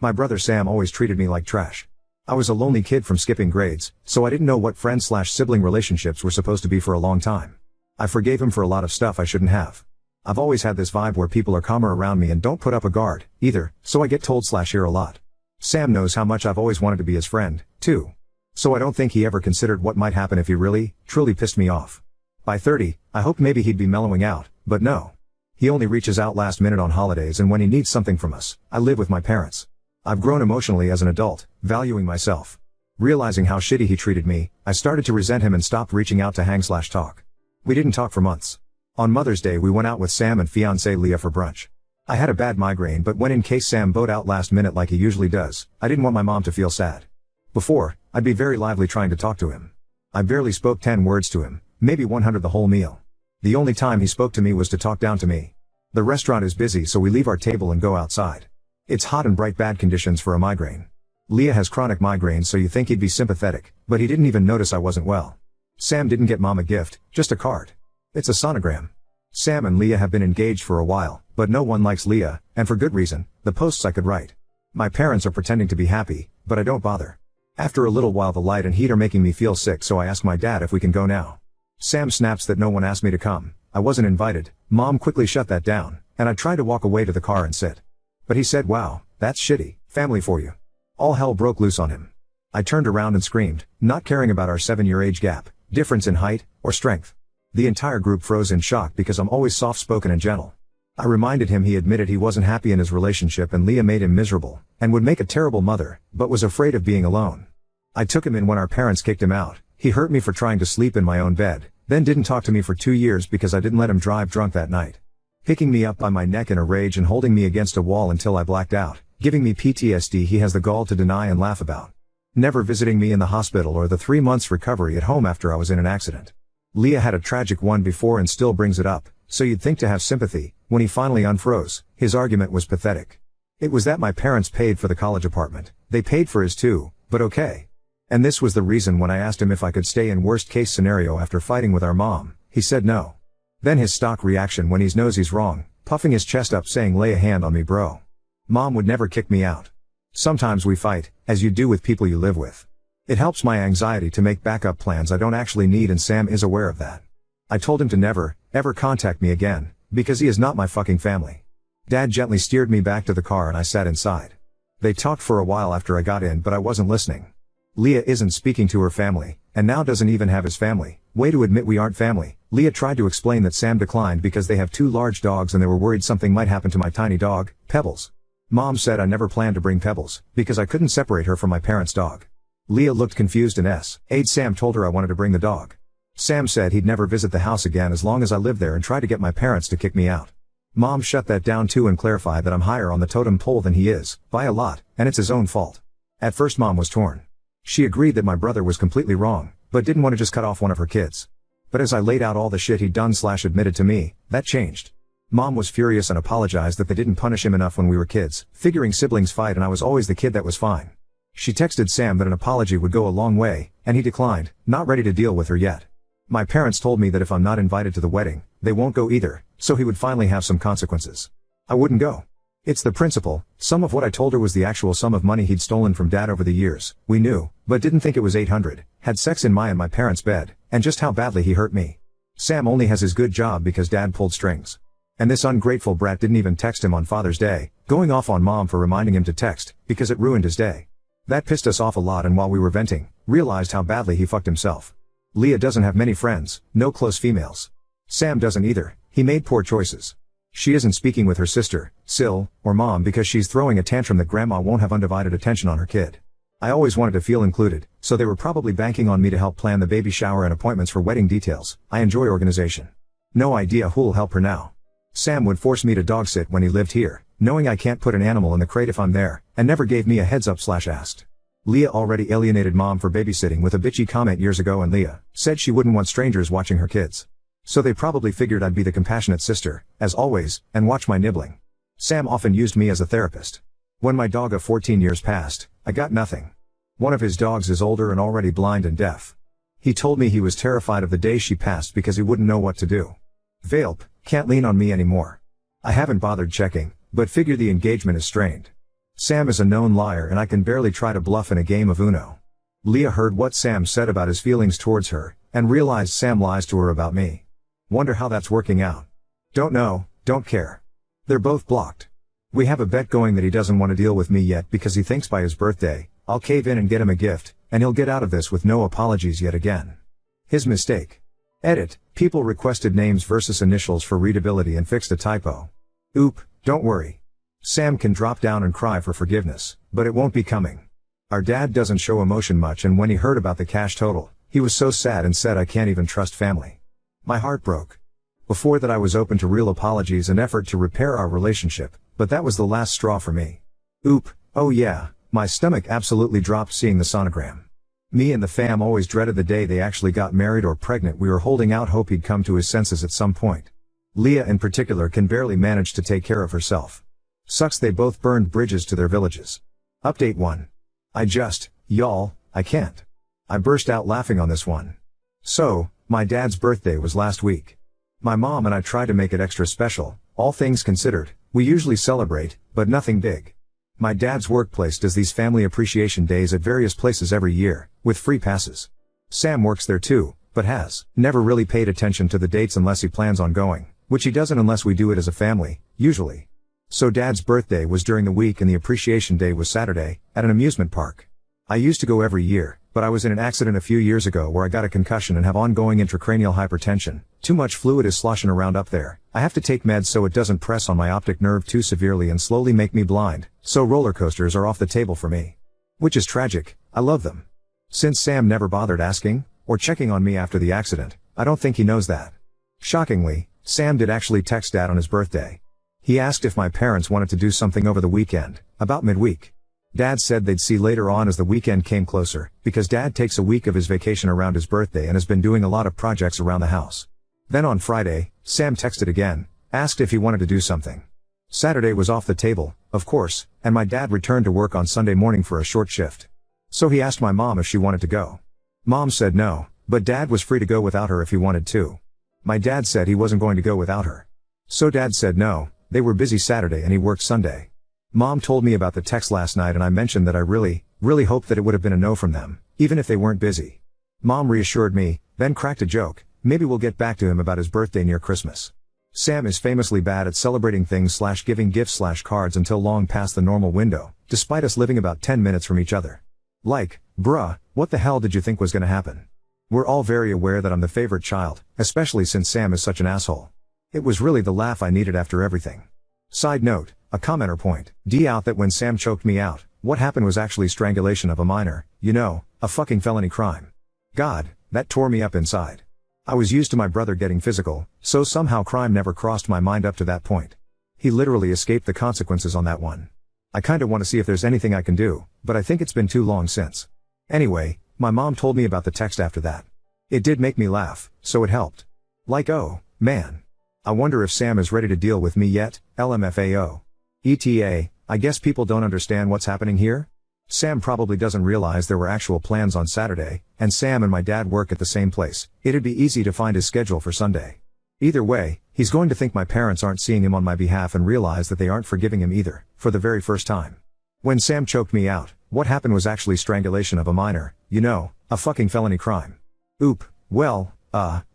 My brother Sam always treated me like trash. I was a lonely kid from skipping grades, so I didn't know what friend/sibling relationships were supposed to be for a long time. I forgave him for a lot of stuff I shouldn't have. I've always had this vibe where people are calmer around me and don't put up a guard, either, so I get told/hear a lot. Sam knows how much I've always wanted to be his friend, too. So I don't think he ever considered what might happen if he really, truly pissed me off. By 30, I hoped maybe he'd be mellowing out, but no. He only reaches out last minute on holidays and when he needs something from us. I live with my parents. I've grown emotionally as an adult, valuing myself. Realizing how shitty he treated me, I started to resent him and stopped reaching out to hang/talk. We didn't talk for months. On Mother's Day we went out with Sam and fiancée Leah for brunch. I had a bad migraine but went in case Sam bowed out last minute like he usually does. I didn't want my mom to feel sad. Before, I'd be very lively trying to talk to him. I barely spoke 10 words to him, maybe 100 the whole meal. The only time he spoke to me was to talk down to me. The restaurant is busy so we leave our table and go outside. It's hot and bright, bad conditions for a migraine. Leah has chronic migraines so you think he'd be sympathetic, but he didn't even notice I wasn't well. Sam didn't get mom a gift, just a card. It's a sonogram. Sam and Leah have been engaged for a while, but no one likes Leah, and for good reason, the posts I could write. My parents are pretending to be happy, but I don't bother. After a little while the light and heat are making me feel sick so I ask my dad if we can go now. Sam snaps that no one asked me to come. I wasn't invited. Mom quickly shut that down, and I tried to walk away to the car and sit. But he said, "Wow, that's shitty, family for you." All hell broke loose on him. I turned around and screamed, not caring about our 7-year age gap, difference in height, or strength. The entire group froze in shock because I'm always soft-spoken and gentle. I reminded him he admitted he wasn't happy in his relationship and Leah made him miserable, and would make a terrible mother, but was afraid of being alone. I took him in when our parents kicked him out. He hurt me for trying to sleep in my own bed, then didn't talk to me for 2 years because I didn't let him drive drunk that night. Picking me up by my neck in a rage and holding me against a wall until I blacked out, giving me PTSD he has the gall to deny and laugh about. Never visiting me in the hospital or the 3 months recovery at home after I was in an accident. Leah had a tragic one before and still brings it up, so you'd think to have sympathy. When he finally unfroze, his argument was pathetic. It was that my parents paid for the college apartment. They paid for his too, but okay. And this was the reason when I asked him if I could stay in worst case scenario after fighting with our mom, he said no. Then his stock reaction when he knows he's wrong, puffing his chest up saying lay a hand on me bro. Mom would never kick me out. Sometimes we fight, as you do with people you live with. It helps my anxiety to make backup plans I don't actually need and Sam is aware of that. I told him to never, ever contact me again, because he is not my fucking family. Dad gently steered me back to the car and I sat inside. They talked for a while after I got in but I wasn't listening. Leah isn't speaking to her family, and now doesn't even have his family. Way to admit we aren't family. Leah tried to explain that Sam declined because they have 2 large dogs and they were worried something might happen to my tiny dog, Pebbles. Mom said I never planned to bring Pebbles, because I couldn't separate her from my parents' dog. Leah looked confused and aide Sam told her I wanted to bring the dog. Sam said he'd never visit the house again as long as I lived there and tried to get my parents to kick me out. Mom shut that down too and clarified that I'm higher on the totem pole than he is, by a lot, and it's his own fault. At first Mom was torn. She agreed that my brother was completely wrong, but didn't want to just cut off one of her kids. But as I laid out all the shit he'd done/admitted to me, that changed. Mom was furious and apologized that they didn't punish him enough when we were kids, figuring siblings fight and I was always the kid that was fine. She texted Sam that an apology would go a long way, and he declined, not ready to deal with her yet. My parents told me that if I'm not invited to the wedding, they won't go either, so he would finally have some consequences. I wouldn't go. It's the principle. Some of what I told her was the actual sum of money he'd stolen from Dad over the years. We knew, but didn't think it was 800, had sex in my and my parents' bed, and just how badly he hurt me. Sam only has his good job because Dad pulled strings. And this ungrateful brat didn't even text him on Father's Day, going off on Mom for reminding him to text, because it ruined his day. That pissed us off a lot and while we were venting, realized how badly he fucked himself. Leah doesn't have many friends, no close females. Sam doesn't either, he made poor choices. She isn't speaking with her sister, Sil, or Mom because she's throwing a tantrum that Grandma won't have undivided attention on her kid. I always wanted to feel included, so they were probably banking on me to help plan the baby shower and appointments for wedding details. I enjoy organization. No idea who'll help her now. Sam would force me to dog sit when he lived here, knowing I can't put an animal in the crate if I'm there, and never gave me a heads up/asked. Leah already alienated Mom for babysitting with a bitchy comment years ago and Leah said she wouldn't want strangers watching her kids. So they probably figured I'd be the compassionate sister, as always, and watch my nibbling. Sam often used me as a therapist. When my dog of 14 years passed, I got nothing. One of his dogs is older and already blind and deaf. He told me he was terrified of the day she passed because he wouldn't know what to do. Valp, can't lean on me anymore. I haven't bothered checking, but figure the engagement is strained. Sam is a known liar and I can barely try to bluff in a game of Uno. Leah heard what Sam said about his feelings towards her, and realized Sam lies to her about me. Wonder how that's working out. Don't know, don't care. They're both blocked. We have a bet going that he doesn't want to deal with me yet because he thinks by his birthday, I'll cave in and get him a gift, and he'll get out of this with no apologies yet again. His mistake. Edit, people requested names versus initials for readability and fixed a typo. Oop, don't worry. Sam can drop down and cry for forgiveness, but it won't be coming. Our dad doesn't show emotion much, and when he heard about the cash total, he was so sad and said I can't even trust family. My heart broke. Before that I was open to real apologies and effort to repair our relationship, but that was the last straw for me. Oop, oh yeah, my stomach absolutely dropped seeing the sonogram. Me and the fam always dreaded the day they actually got married or pregnant. We were holding out hope he'd come to his senses at some point. Leah in particular can barely manage to take care of herself. Sucks they both burned bridges to their villages. Update 1. Y'all, I can't. I burst out laughing on this one. So, my dad's birthday was last week. My mom and I tried to make it extra special, all things considered. We usually celebrate, but nothing big. My dad's workplace does these family appreciation days at various places every year, with free passes. Sam works there too, but has never really paid attention to the dates unless he plans on going, which he doesn't unless we do it as a family, usually. So dad's birthday was during the week and the appreciation day was Saturday, at an amusement park. I used to go every year, but I was in an accident a few years ago where I got a concussion and have ongoing intracranial hypertension. Too much fluid is sloshing around up there. I have to take meds so it doesn't press on my optic nerve too severely and slowly make me blind, so roller coasters are off the table for me. Which is tragic, I love them. Since Sam never bothered asking, or checking on me after the accident, I don't think he knows that. Shockingly, Sam did actually text Dad on his birthday. He asked if my parents wanted to do something over the weekend, about midweek. Dad said they'd see later on as the weekend came closer, because Dad takes a week of his vacation around his birthday and has been doing a lot of projects around the house. Then on Friday, Sam texted again, asked if he wanted to do something. Saturday was off the table, of course, and my dad returned to work on Sunday morning for a short shift. So he asked my mom if she wanted to go. Mom said no, but Dad was free to go without her if he wanted to. My dad said he wasn't going to go without her. So Dad said no, they were busy Saturday and he worked Sunday. Mom told me about the text last night and I mentioned that I really hoped that it would have been a no from them, even if they weren't busy. Mom reassured me, then cracked a joke, maybe we'll get back to him about his birthday near Christmas. Sam is famously bad at celebrating things / giving gifts / cards until long past the normal window, despite us living about 10 minutes from each other. Like, bruh, what the hell did you think was gonna happen? We're all very aware that I'm the favorite child, especially since Sam is such an asshole. It was really the laugh I needed after everything. Side note, a commenter point out that when Sam choked me out, what happened was actually strangulation of a minor, a fucking felony crime. God, that tore me up inside. I was used to my brother getting physical, so somehow crime never crossed my mind up to that point. He literally escaped the consequences on that one. I kinda wanna see if there's anything I can do, but I think it's been too long since. Anyway, my mom told me about the text after that. It did make me laugh, so it helped. Like, oh, man. I wonder if Sam is ready to deal with me yet, LMFAO. ETA, I guess people don't understand what's happening here? Sam probably doesn't realize there were actual plans on Saturday, and Sam and my dad work at the same place. It'd be easy to find his schedule for Sunday. Either way, he's going to think my parents aren't seeing him on my behalf and realize that they aren't forgiving him either, for the very first time. When Sam choked me out, what happened was actually strangulation of a minor, a fucking felony crime. Oop, well,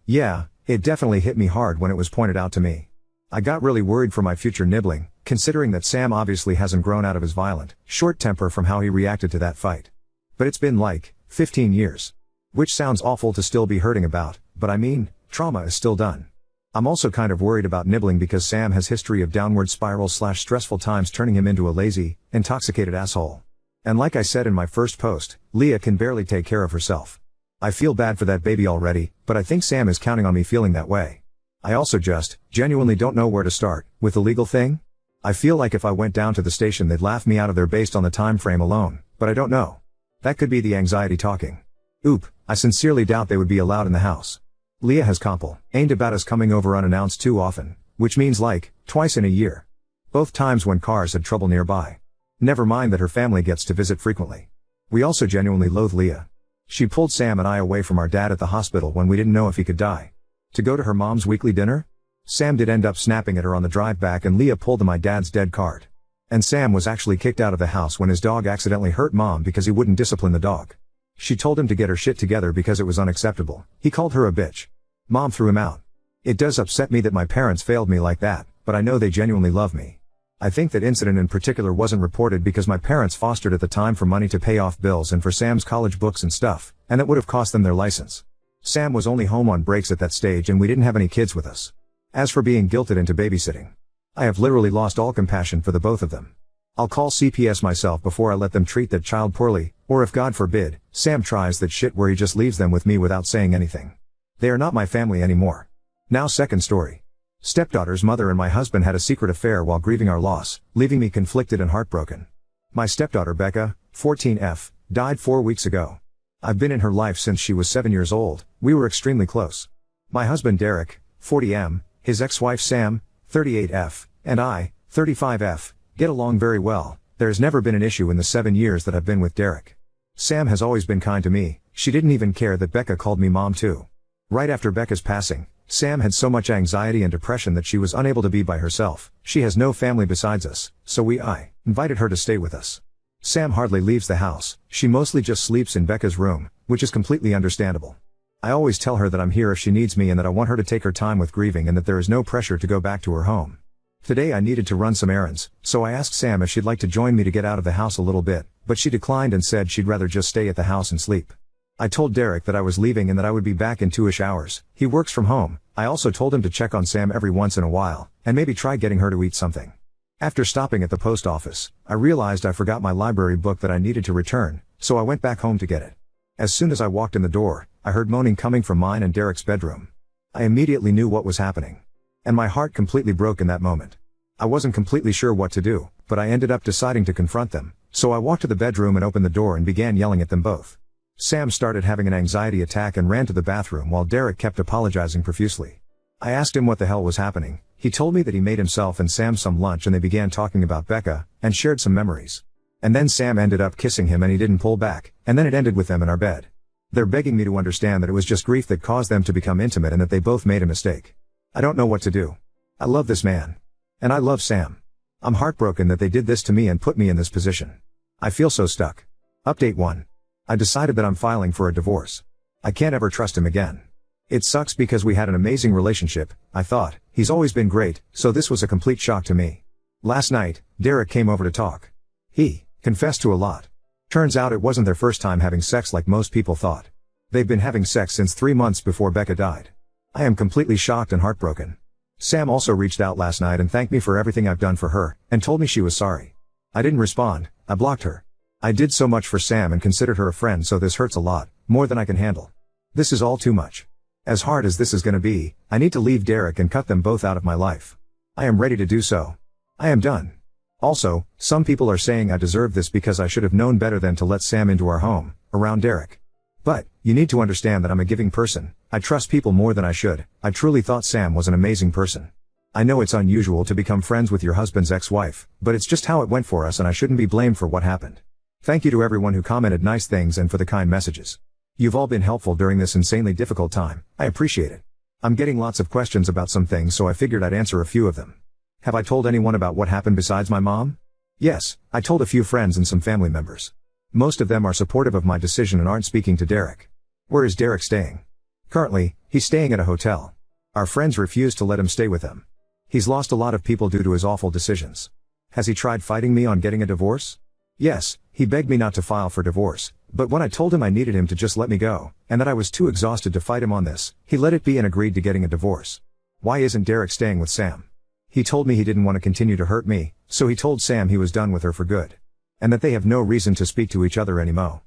yeah, it definitely hit me hard when it was pointed out to me. I got really worried for my future nibbling, considering that Sam obviously hasn't grown out of his violent, short temper from how he reacted to that fight. But it's been like 15 years. Which sounds awful to still be hurting about, but I mean, trauma is still done. I'm also kind of worried about nibbling because Sam has history of downward spiral / stressful times turning him into a lazy, intoxicated asshole. And like I said in my first post, Leah can barely take care of herself. I feel bad for that baby already, but I think Sam is counting on me feeling that way. I also genuinely don't know where to start, with the legal thing? I feel like if I went down to the station they'd laugh me out of there based on the time frame alone, but I don't know. That could be the anxiety talking. Oop, I sincerely doubt they would be allowed in the house. Leah has complained about us coming over unannounced too often, which means like, twice in a year. Both times when cars had trouble nearby. Never mind that her family gets to visit frequently. We also genuinely loathe Leah. She pulled Sam and I away from our dad at the hospital when we didn't know if he could die. To go to her mom's weekly dinner? Sam did end up snapping at her on the drive back and Leah pulled my dad's dead card. And Sam was actually kicked out of the house when his dog accidentally hurt Mom because he wouldn't discipline the dog. She told him to get her shit together because it was unacceptable. He called her a bitch. Mom threw him out. It does upset me that my parents failed me like that, but I know they genuinely love me. I think that incident in particular wasn't reported because my parents fostered at the time for money to pay off bills and for Sam's college books and stuff, and that would have cost them their license. Sam was only home on breaks at that stage and we didn't have any kids with us. As for being guilted into babysitting, I have literally lost all compassion for the both of them. I'll call CPS myself before I let them treat that child poorly, or if God forbid, Sam tries that shit where he just leaves them with me without saying anything. They are not my family anymore. Now second story. Stepdaughter's mother and my husband had a secret affair while grieving our loss, leaving me conflicted and heartbroken. My stepdaughter Becca, 14F, died 4 weeks ago. I've been in her life since she was 7 years old. We were extremely close. My husband Derek, 40M, his ex-wife Sam, 38F, and I, 35F, get along very well. There's never been an issue in the 7 years that I've been with Derek. Sam has always been kind to me. She didn't even care that Becca called me mom too. Right after Becca's passing, Sam had so much anxiety and depression that she was unable to be by herself. She has no family besides us, so I invited her to stay with us. Sam hardly leaves the house. She mostly just sleeps in Becca's room, which is completely understandable. I always tell her that I'm here if she needs me and that I want her to take her time with grieving and that there is no pressure to go back to her home. Today I needed to run some errands, so I asked Sam if she'd like to join me to get out of the house a little bit, but she declined and said she'd rather just stay at the house and sleep. I told Derek that I was leaving and that I would be back in 2-ish hours. He works from home. I also told him to check on Sam every once in a while, and maybe try getting her to eat something. After stopping at the post office, I realized I forgot my library book that I needed to return, so I went back home to get it. As soon as I walked in the door, I heard moaning coming from mine and Derek's bedroom. I immediately knew what was happening. And my heart completely broke in that moment. I wasn't completely sure what to do, but I ended up deciding to confront them, so I walked to the bedroom and opened the door and began yelling at them both. Sam started having an anxiety attack and ran to the bathroom while Derek kept apologizing profusely. I asked him what the hell was happening. He told me that he made himself and Sam some lunch and they began talking about Becca, and shared some memories. And then Sam ended up kissing him and he didn't pull back, and then it ended with them in our bed. They're begging me to understand that it was just grief that caused them to become intimate and that they both made a mistake. I don't know what to do. I love this man. And I love Sam. I'm heartbroken that they did this to me and put me in this position. I feel so stuck. Update 1. I decided that I'm filing for a divorce. I can't ever trust him again. It sucks because we had an amazing relationship, I thought. He's always been great, so this was a complete shock to me. Last night, Derek came over to talk. He confessed to a lot. Turns out it wasn't their first time having sex like most people thought. They've been having sex since 3 months before Becca died. I am completely shocked and heartbroken. Sam also reached out last night and thanked me for everything I've done for her, and told me she was sorry. I didn't respond. I blocked her. I did so much for Sam and considered her a friend, so this hurts a lot, more than I can handle. This is all too much. As hard as this is gonna be, I need to leave Derek and cut them both out of my life. I am ready to do so. I am done. Also, some people are saying I deserve this because I should have known better than to let Sam into our home, around Derek. But, you need to understand that I'm a giving person. I trust people more than I should. I truly thought Sam was an amazing person. I know it's unusual to become friends with your husband's ex-wife, but it's just how it went for us and I shouldn't be blamed for what happened. Thank you to everyone who commented nice things and for the kind messages. You've all been helpful during this insanely difficult time. I appreciate it. I'm getting lots of questions about some things, so I figured I'd answer a few of them. Have I told anyone about what happened besides my mom? Yes, I told a few friends and some family members. Most of them are supportive of my decision and aren't speaking to Derek. Where is Derek staying? Currently, he's staying at a hotel. Our friends refuse to let him stay with them. He's lost a lot of people due to his awful decisions. Has he tried fighting me on getting a divorce? Yes, he begged me not to file for divorce, but when I told him I needed him to just let me go, and that I was too exhausted to fight him on this, he let it be and agreed to getting a divorce. Why isn't Derek staying with Sam? He told me he didn't want to continue to hurt me, so he told Sam he was done with her for good. And that they have no reason to speak to each other anymore.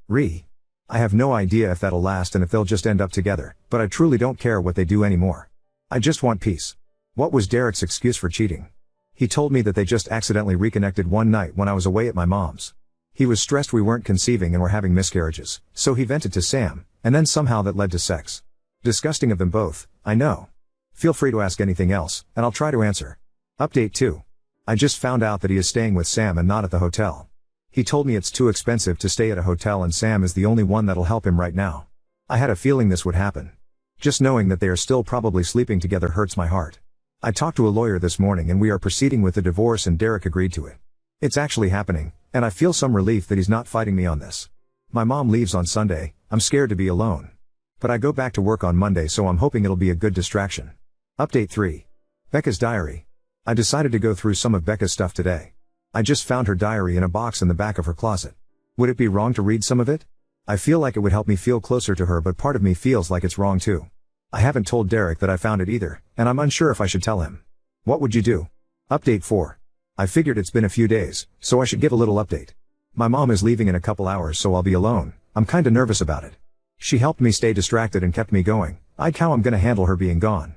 I have no idea if that'll last and if they'll just end up together, but I truly don't care what they do anymore. I just want peace. What was Derek's excuse for cheating? He told me that they just accidentally reconnected one night when I was away at my mom's. He was stressed we weren't conceiving and were having miscarriages, so he vented to Sam, and then somehow that led to sex. Disgusting of them both, I know. Feel free to ask anything else, and I'll try to answer. Update 2. I just found out that he is staying with Sam and not at the hotel. He told me it's too expensive to stay at a hotel and Sam is the only one that'll help him right now. I had a feeling this would happen. Just knowing that they are still probably sleeping together hurts my heart. I talked to a lawyer this morning and we are proceeding with the divorce and Derek agreed to it. It's actually happening, and I feel some relief that he's not fighting me on this. My mom leaves on Sunday, I'm scared to be alone. But I go back to work on Monday, so I'm hoping it'll be a good distraction. Update 3. Becca's diary. I decided to go through some of Becca's stuff today. I just found her diary in a box in the back of her closet. Would it be wrong to read some of it? I feel like it would help me feel closer to her, but part of me feels like it's wrong too. I haven't told Derek that I found it either, and I'm unsure if I should tell him. What would you do? Update 4. I figured it's been a few days, so I should give a little update. My mom is leaving in a couple hours, so I'll be alone. I'm kinda nervous about it. She helped me stay distracted and kept me going. How I'm gonna handle her being gone.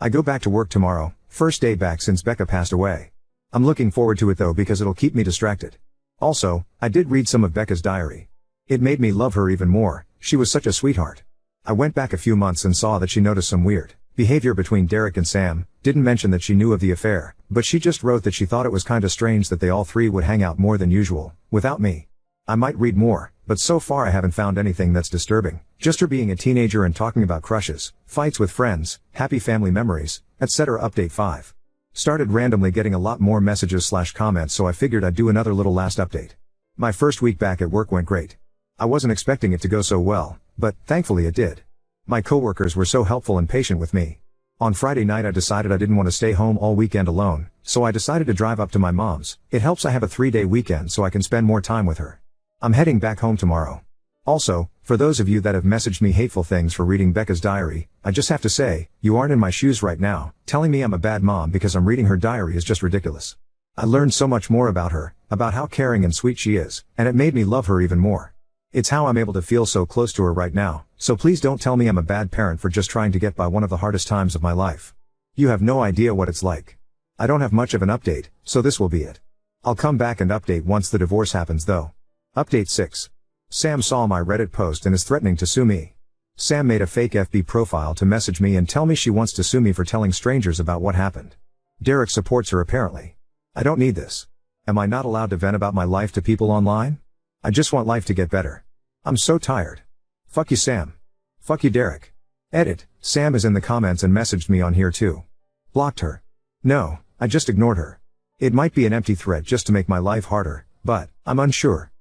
I go back to work tomorrow, first day back since Becca passed away. I'm looking forward to it though because it'll keep me distracted. Also, I did read some of Becca's diary. It made me love her even more. She was such a sweetheart. I went back a few months and saw that she noticed some weird behavior between Derek and Sam, didn't mention that she knew of the affair, but she just wrote that she thought it was kinda strange that they all three would hang out more than usual, without me. I might read more, but so far I haven't found anything that's disturbing, just her being a teenager and talking about crushes, fights with friends, happy family memories, etc. Update 5. Started randomly getting a lot more messages/comments, so I figured I'd do another little last update. My first week back at work went great. I wasn't expecting it to go so well, but thankfully it did. My coworkers were so helpful and patient with me. On Friday night I decided I didn't want to stay home all weekend alone, so I decided to drive up to my mom's. It helps I have a 3-day weekend so I can spend more time with her. I'm heading back home tomorrow. Also, for those of you that have messaged me hateful things for reading Becca's diary, I just have to say, you aren't in my shoes right now. Telling me I'm a bad mom because I'm reading her diary is just ridiculous. I learned so much more about her, about how caring and sweet she is, and it made me love her even more. It's how I'm able to feel so close to her right now, so please don't tell me I'm a bad parent for just trying to get by one of the hardest times of my life. You have no idea what it's like. I don't have much of an update, so this will be it. I'll come back and update once the divorce happens though. Update 6. Sam saw my Reddit post and is threatening to sue me. Sam made a fake FB profile to message me and tell me she wants to sue me for telling strangers about what happened. Derek supports her apparently. I don't need this. Am I not allowed to vent about my life to people online? I just want life to get better. I'm so tired. Fuck you, Sam. Fuck you, Derek. Edit. Sam is in the comments and messaged me on here too. Blocked her. No, I just ignored her. It might be an empty threat just to make my life harder, but I'm unsure.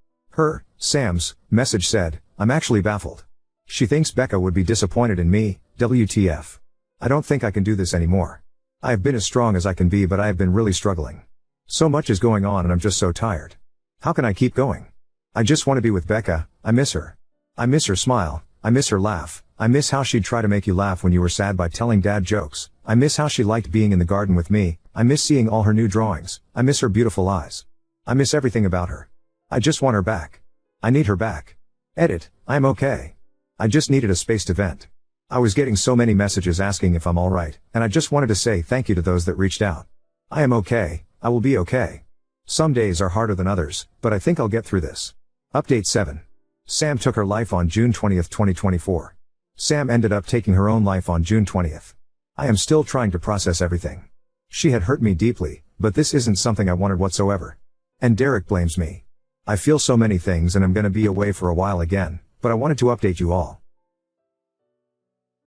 Sam's message said, I'm actually baffled. She thinks Becca would be disappointed in me. WTF. I don't think I can do this anymore. I have been as strong as I can be, but I have been really struggling. So much is going on and I'm just so tired. How can I keep going? I just want to be with Becca. I miss her. I miss her smile. I miss her laugh. I miss how she'd try to make you laugh when you were sad by telling dad jokes. I miss how she liked being in the garden with me. I miss seeing all her new drawings. I miss her beautiful eyes. I miss everything about her. I just want her back. I need her back. Edit. I'm okay. I just needed a space to vent. I was getting so many messages asking if I'm alright, and I just wanted to say thank you to those that reached out. I am okay. I will be okay. Some days are harder than others, but I think I'll get through this. Update 7. Sam took her life on June 20th, 2024. Sam ended up taking her own life on June 20th. I am still trying to process everything. She had hurt me deeply, but this isn't something I wanted whatsoever. And Derek blames me. I feel so many things and I'm gonna be away for a while again, but I wanted to update you all.